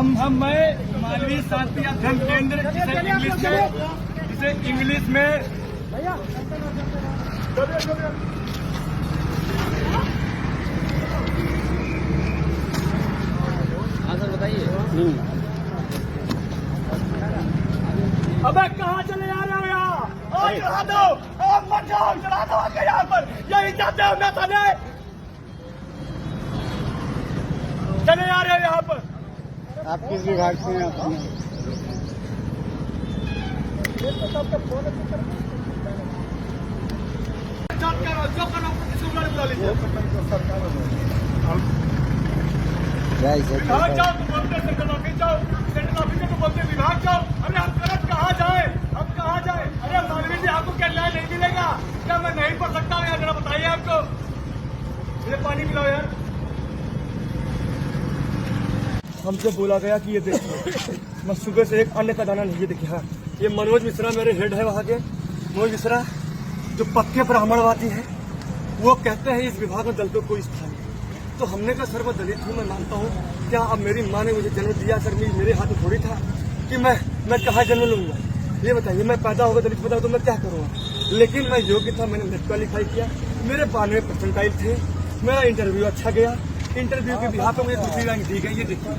मैं मालवीय शांति अध्ययन केंद्र जिसे इंग्लिश में हाँ सर बताइए। अबे कहाँ चले जा रहे हो यहाँ? और चढ़ा दो, और मत जाओ, चढ़ा दो आगे यहाँ पर। यही चाहते हो मैं थाने चले जा रहे हो यहाँ पर। आप किस विभाग से हैं? जो करो बुला लीजिए। कहाँ जाओ तुम बोलते सेंट्रल ऑफिस जाओ, सेंट्रल ऑफिस में तो बोलते विभाग जाओ। अरे हम गलत कहाँ जाए, हम कहाँ जाए? अरे मालवीय जी आपको क्या न्याय नहीं मिलेगा क्या? मैं नहीं पढ़ सकता हूँ यार, जरा बताइए आपको। ये पानी पिलाओ यार। हमसे बोला गया कि ये देखिए मैं सुबह से एक अन्य का दाना नहीं, ये देखिए। हाँ ये मनोज मिश्रा मेरे हेड है वहाँ के, मनोज मिश्रा जो पक्के ब्राह्मणवादी है। वो कहते हैं इस विभाग में दलितों को कोई स्थान नहीं। तो हमने कहा सर मैं दलित हूँ, मैं मानता हूँ। क्या अब मेरी माँ ने मुझे जन्म दिया सर, मेरे हाथ में थोड़ी था कि मैं कहाँ जन्म लूंगा? ये बताइए, मैं पैदा होगा दलित पैदा तो मैं क्या करूँगा? लेकिन मैं योग्य था, मैंने नेट क्वालिफाई किया, मेरे 92% थे, मेरा इंटरव्यू अच्छा गया। इंटरव्यू के बिहार पे मुझे दूसरी रैंक दी गई। ये देखिए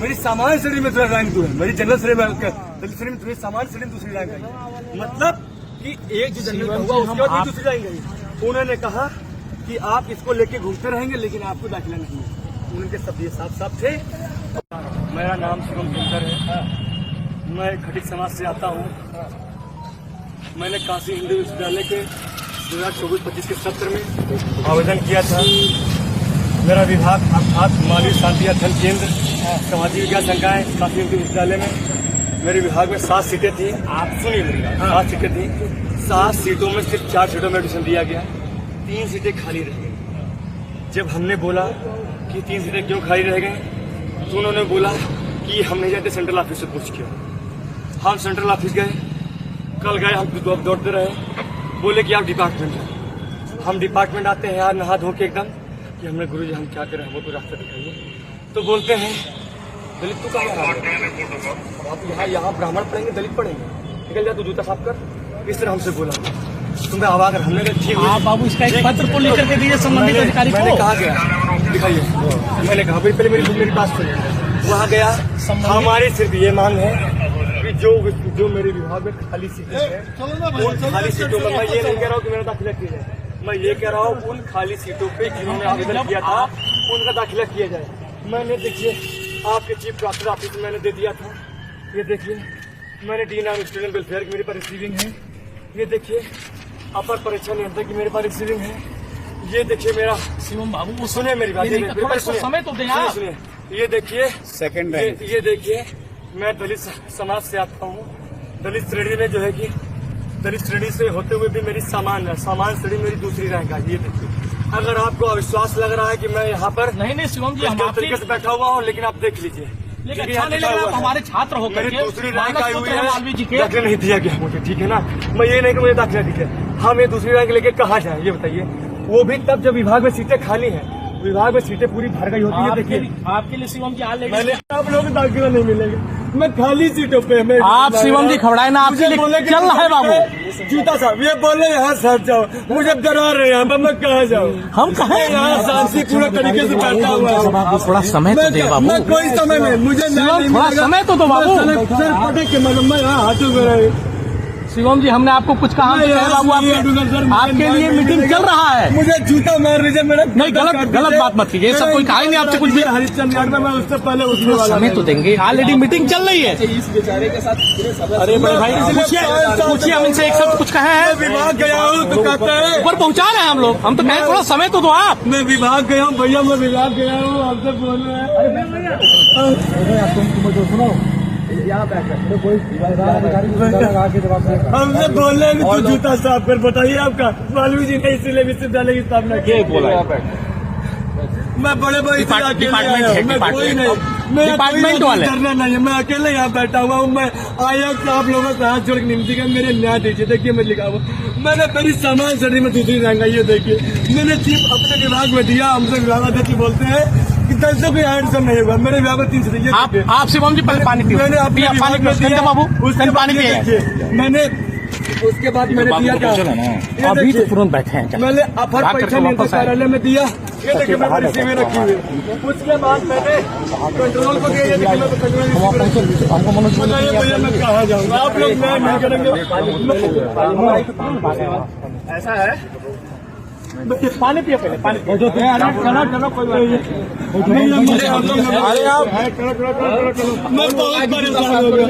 मेरी सामान्य श्रेणी में रैंक 2 है, मेरी जनरल श्रेणी में दलित श्रेणी में सामान्य श्रेणी में दूसरी रैंक आई। मतलब कि एक जो जनरल हुआ उसके बाद दूसरी रैंक आई। उन्होंने कहा कि आप इसको लेके घूमते रहेंगे लेकिन आपको दाखिला नहीं है। उनके सब ये साफ थे। मेरा नाम शिवम सुंदर है, मैं खटीक समाज से आता हूँ। मैंने काशी हिंदू विश्वविद्यालय के 2024-25 के सत्र में आवेदन किया था। मेरा विभाग अर्थात मालवीय शांति अध्ययन केंद्र सामाजिक विज्ञान संकाय काशी हिंदू विश्वविद्यालय में मेरे विभाग में 7 सीटें थी। आप सुनिए मेरी बात, 7 सीटें थी। 7 सीटों में सिर्फ 4 सीटों में एडमिशन दिया गया, 3 सीटें खाली रह गई। जब हमने बोला कि 3 सीटें क्यों खाली रह गई तो उन्होंने बोला कि हम नहीं जाते, सेंट्रल ऑफिस से पूछ के। हम सेंट्रल ऑफिस गए, कल गए, हम दौड़ते रहे, बोले कि आप डिपार्टमेंट जाए। हम डिपार्टमेंट आते हैं यार नहा धो के एकदम कि हमने गुरुजी हम क्या करें, हमको तो रास्ता दिखाइए। तो बोलते हैं दलित तू कहाँ आप यहाँ ब्राह्मण पढ़ेंगे दलित पढ़ेंगे, निकल जा तू जूता साफ कर। इस तरह हमसे बोला। तुम्हें आवाज हमने आप बाबू इसका एक पत्र को लेकर के दीजिए संबंधित अधिकारी को। मैंने कहा गया दिखाइए, मैंने कहा भाई पहले मेरी बात सुनिए। वहाँ गया, हमारी सिर्फ ये मांग है कि जो मेरे विभाग में खाली सीटें हैं उन खाली सीटों में, मैं ये नहीं कह रहा हूँ कि मेरा दाखिला किया जाए, मैं ये कह रहा हूँ उन खाली सीटों पे जिन्होंने आवेदन किया था उनका दाखिला किया जाए। मैंने देखिए आपके चीफ कलेक्टर ऑफिस में मैंने दे दिया था। ये देखिए मैंने डीन ऑफ स्टूडेंट वेलफेयर की मेरे पास रिसीविंग है। ये देखिए अपर परीक्षा नियंत्रक की मेरे पास रिसीविंग है। ये देखिए मेरा शिवम बाबू सुनिए मेरी बात, समय तो दें आप। सुनिए ये देखिए सेकंड ये देखिए मैं दलित समाज से आता हूँ। दलित श्रेणी में जो है कि दलित श्रेणी से होते हुए भी मेरी सामान्य श्रेणी मेरी दूसरी रैंक आई। ये देखिए अगर आपको अविश्वास लग रहा है कि मैं यहाँ पर नहीं शिवम जी हम तरीके से बैठा हुआ हूँ, लेकिन आप देख लीजिए लेकिन अच्छा नहीं लग रहा, हमारे छात्र होकर मेरी दूसरी रैंक आई हुई है, मालवीय जी के दाखिला नहीं दिया गया मुझे, ठीक है ना। मैं ये नहीं कि मुझे दाखिला दीजिए। हम ये दूसरी रैंक लेके कहाँ जाए ये बताइए, वो भी तब जब विभाग में सीटें खाली हैं। विभाग में सीटें पूरी भर गई होती है। देखिए आपके लिए शिवम जी हाल मैंने आप लोगों को दाखिला नहीं मिलेगा, मैं खाली सीटों पे मैं आप शिवम जी घबराए ना, आपके लिए चल रहा है बाबू। जूता साहब ये बोले यहाँ सट जाओ, मुझे डरा रहे हैं यहाँ पर, मैं कहाँ जाऊँ? हम कहें यहाँ शांति पूरा तरीके से बैठा हुआ है। थोड़ा समय तो दे बाबू, मैं कोई समय नहीं, मुझे थोड़ा समय तो दो बाबू। सर पटे के मैं यहाँ हाथों में रहे। शिवम जी हमने आपको कुछ कहा बाबू, आपके लिए मीटिंग चल रहा है। मुझे जूता मार लीजिए मेरा, नहीं गलत बात मत कीजिए, सब कोई कहा ही नहीं आपसे कुछ भी। हरिश्चंद्र यार्ड में मैं उससे पहले उसने वाला समय तो देंगे, ऑलरेडी मीटिंग चल रही है। इस बेचारे के साथ अरे बड़े भाई पूछिए हम इनसे एक शब्द कुछ कहे हैं। विभाग गया हूँ तो कहते हैं ऊपर पहुंचा रहे हैं हम लोग, हम तो कहें थोड़ा समय तो दो आप। मैं विभाग गया हूँ भैया, मैं विभाग गया हूँ, आपसे बोल रहे हैं। हमसे बोल रहे हैं तू जूता साफ कर। बताइए आपका मालवीय जी ने इसीलिए विश्वविद्यालय की स्थापना की। मैं बड़े भाई डिपार्टमेंट वाले करना नहीं है, मैं अकेले यहाँ बैठा हुआ हूँ। मैं आयोग से आप लोगों से हाथ जोड़ के निमती का मेरे न्याय दीजिए। देखिए मैं लिखा हुआ, मैंने मेरी सामान्य श्रेणी में दूसरी रैंक आई है। देखिए मैंने चीफ अपने विभाग में दिया, हमसे विभाग अध्यक्ष बोलते हैं कि कल से कोई एडमिशन नहीं हुआ मेरे विभाग में 3 सीटें ये देखिए। आप शिवम जी पहले पानी मैंने पिया अपने पानी विभाग में पिया दिया, बाबू उसके पानी बाद ये पिए देखिए, मैंने उसके बाद मैंने दिया क्या ये अभी तो देखिए, तुरंत बैठे हैं मैंने अपर बात करके परीक्षा नियंत्रक वापस आए। कार्यालय में दिया ये देखिए मैं मेरी सीवी रखी हुई है। उसके बाद मैंने कंट्रोल को दिया ये देखिए मैं कंट्रोल हमको मनोज बताइए भैया मैं कहाँ जाऊँगा आप लोग न्याय नहीं करेंगे ऐसा है पानी पिए पहले पानी पिए। चलो कोई बात नहीं अरे आप मैं बहुत परेशान हो गया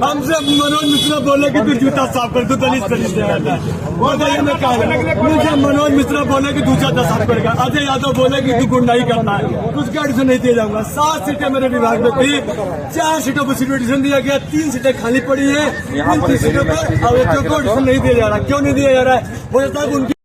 हमसे मनोज मिश्रा बोले कि तू जूता साफ कर तू दलित से आता है वो भैया मैं कहा मुझे मनोज मिश्रा बोले कि तू जूता साफ करेगा अजय यादव बोले कि तू गुंडाई करना है उसका एडिशन नहीं दिया जाऊंगा 7 सीटें मेरे विभाग में थी 4 सीटों पर सीट एडिशन दिया गया 3 सीटें खाली पड़ी है 3 सीटों पर आवेदकों को एडिशन नहीं दिया जा रहा क्यों नहीं दिया जा रहा है वो साहब उनकी